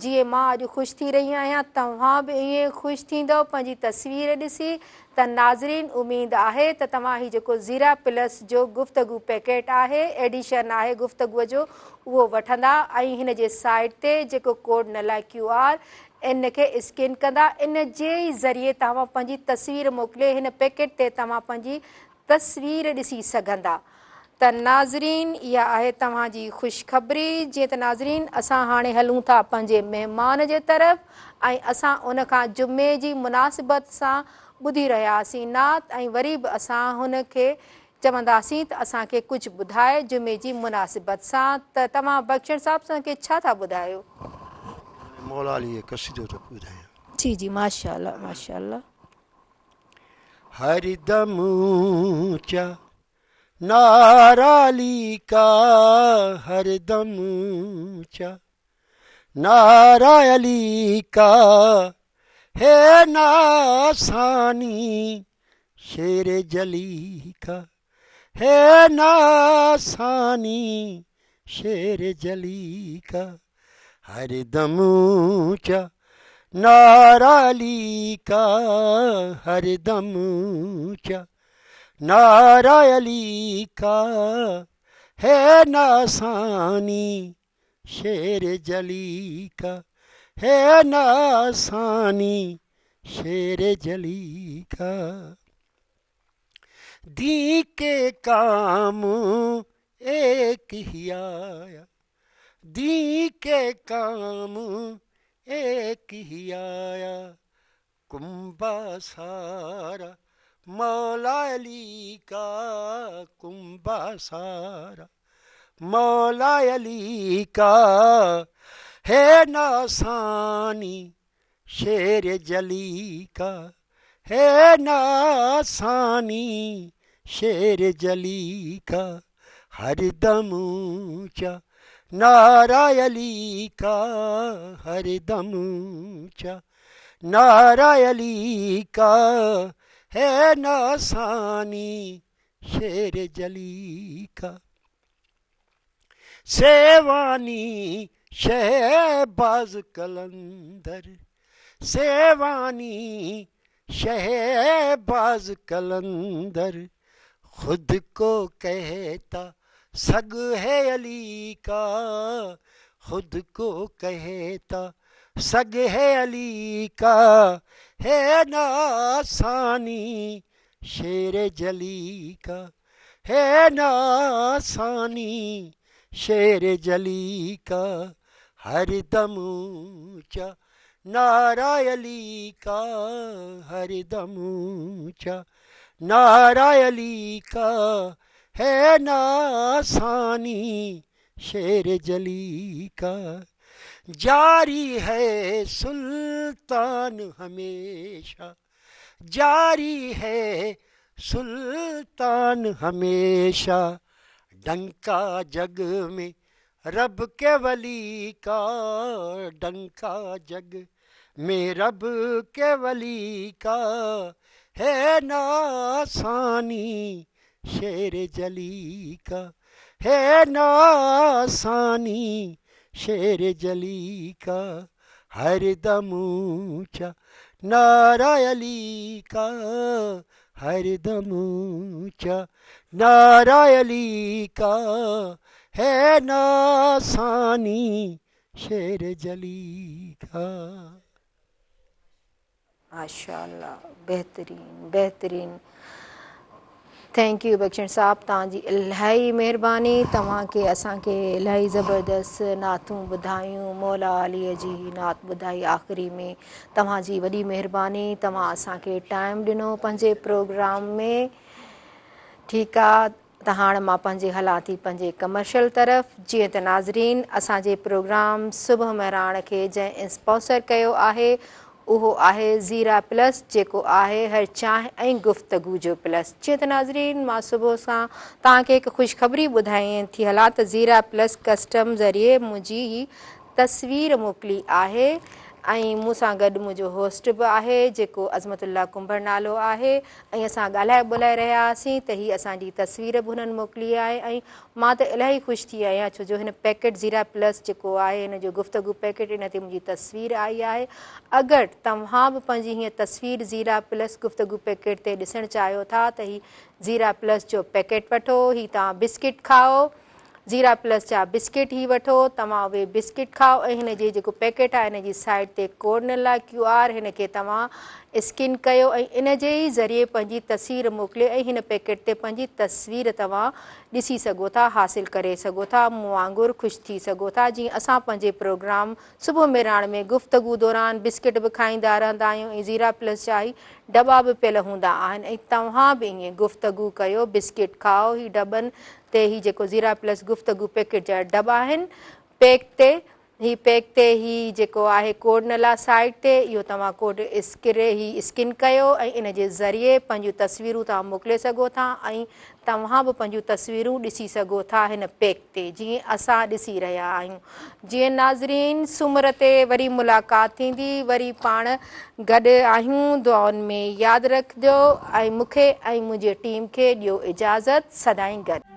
जीअं मां अॼु ख़ुशि थी रही आहियां, तव्हां बि ईअं ख़ुशि थींदव पंहिंजी तस्वीर ॾिसी। त नाज़रीन उमेद आहे त तव्हां हीउ जेको ज़ीरा प्लस जो गुफ़्तगू पैकेट आहे, एडिशन आहे गुफ़्तगूअ जो, उहो वठंदा ऐं हिन जे साइड ते जेको कोड ॾिनल आहे QR इन खे स्कैन कंदा। इन जे ई ज़रिए तव्हां पंहिंजी तस्वीर मोकिले हिन पैकेट ते तव्हां पंहिंजी तस्वीर ॾिसी सघंदा। त नाज़रीन इहा आहे तव्हांजी ख़ुशख़बरी। जीअं त नाज़रीन असां हाणे हलूं था पंहिंजे महिमान जे तरफ़ ऐं असां उन खां जुमे जी मुनासिबत सां ॿुधी रहियासीं नात ऐं वरी बि असां हुनखे चवंदासीं त असांखे कुझु ॿुधाए जुमे जी मुनासिबत सां। त तव्हां बख्शण साहिब असांखे छा था ॿुधायो? मौला अली जो क़सीदो थो ॿुधायां। जी जी माशाअल्लाह माशाअल्लाह। हरदम ऊंचा नारा अली का, हरदम ऊंचा नारा अली का है नासानी शेर जली का, है नासानी शेर जली का। हरदम ऊंचा नारा अली का, हरदम ऊंचा नारा अली का है नासानी शेर जली का, है नासानी शेर जली का। दी के काम एक ही आया, दी के काम एक ही आया, कुंभा सारा मौला अली का, कुंभा सारा मौला अली का है नासानी शेर जली का, है नासानी शेर जली का। हरदम ऊंचा नारा अली का, हरदम ऊंचा नारा अली का है नासानी शेर जली का। सेवानी शहबाज कलंदर, सेवानी शहबाज कलंदर, खुद को कहता सग है अली का, खुद को कहता सग है अली का, है नासानी शेर जली का, है नासानी शेर जली का। हर दम ऊंचा नारा अली का, हर दम ऊंचा नारा अली का, है नासानी शेर जली का। जारी है सुल्तान हमेशा, जारी है सुल्तान हमेशा, डंका जग में रब के वली का, डंका जग में रब के वली का, है नासानी शेर जली का, है नासानी शेर जली का। हर दम ऊंचा नारा अली का, हर दम ऊंचा नारा अली का, है नासानी शेर जली का। माशाअल्लाह, बेहतरीन बेहतरीन। थैंक यू बख्शण साहब, तव्हांजी इलाही महिरबानी। तव्हांखे असांखे इलाही ज़बरदस्त नातूं ॿुधायूं, मौला अलीअ जी नात ॿुधाई आख़िरी में। तव्हांजी वॾी महिरबानी, तव्हां असांखे टाइम ॾिनो पंहिंजे प्रोग्राम में। ठीकु आहे, त हाणे मां पंहिंजे हलां थी पंहिंजे कमर्शियल तरफ़। जीअं त नाज़रीन, असांजे प्रोग्राम सुबुह महिराण खे जंहिं स्पॉन्सर कयो आहे उहो आहे ज़ीरा प्लस, जेको आहे हर चांहि ऐं गुफ़्तगू जो प्लस। जीअं त नाज़रीन, मां सुबुह सां तव्हांखे हिकु ख़ुशख़बरी ॿुधाई थी हलां त ज़ीरा प्लस कस्टम ज़रिए मुंहिंजी ही तस्वीर मोकिली आहे ऐं मूंसां गॾु मुंहिंजो होस्ट बि आहे जेको अज़मतुल्ला कुंभर नालो आहे, ऐं असां ॻाल्हाए ॿोलाए रहिया हुआसीं त हीअ असांजी तस्वीर बि हुननि मोकिली आहे। ऐं मां त इलाही ख़ुशि थी आहियां, छो जो हिन पैकेट ज़ीरा प्लस जेको आहे हिन जो गुफ़्तगू पैकेट, इन ते मुंहिंजी तस्वीर आई आहे। अगरि तव्हां बि पंहिंजी हीअं तस्वीर ज़ीरा प्लस गुफ़्तगू पैकेट ते ॾिसणु चाहियो था त हीअ ज़ीरा प्लस जो पैकेट वठो। हीअ तव्हां बिस्किट खाओ, ज़ीरा प्लस जा बिस्किट ई वठो, तव्हां उहे बिस्किट खाओ ऐं हिन जी जेको पैकेट आहे हिन जी साइड ते कोड ॾिनल आहे QR, हिन खे तव्हां स्किन कयो ऐं इन जे ई ज़रिए पंहिंजी तस्वीर मोकिलियो ऐं हिन पैकेट ते पंहिंजी तस्वीर तव्हां ॾिसी सघो था, हासिलु करे सघो था, मूं वांगुरु ख़ुशि थी सघो था। जीअं असां पंहिंजे प्रोग्राम सुबुह मेराण में गुफ़्तगू दौरान बिस्किट बि खाईंदा रहंदा आहियूं ऐं ज़ीरा प्लस जा ई दॿा बि पियल हूंदा आहिनि, ऐं तव्हां बि ईअं गुफ़्तगू कयो, बिस्किट खाओ। ही दॿनि ते ही जेको ज़ीरा प्लस गुफ़्तगू पैकेट जा दॿा आहिनि, पैक ते ही जेको आहे कोड ॾिनल आहे साइड ते, इहो तव्हां कोड स्किन कयो ऐं इन जे ज़रिए पंहिंजूं तस्वीरूं तव्हां मोकिले सघो था ऐं तव्हां बि पंहिंजूं तस्वीरूं ॾिसी सघो था हिन पैक ते, जीअं असां ॾिसी रहिया आहियूं। जीअं नाज़रीन, सूमर ते वरी मुलाक़ात थींदी, वरी पाण गॾु आहियूं। दुआउनि में यादि रखिजो ऐं मूंखे ऐं मुंहिंजे टीम खे ॾियो इजाज़त। सदाईं गॾु।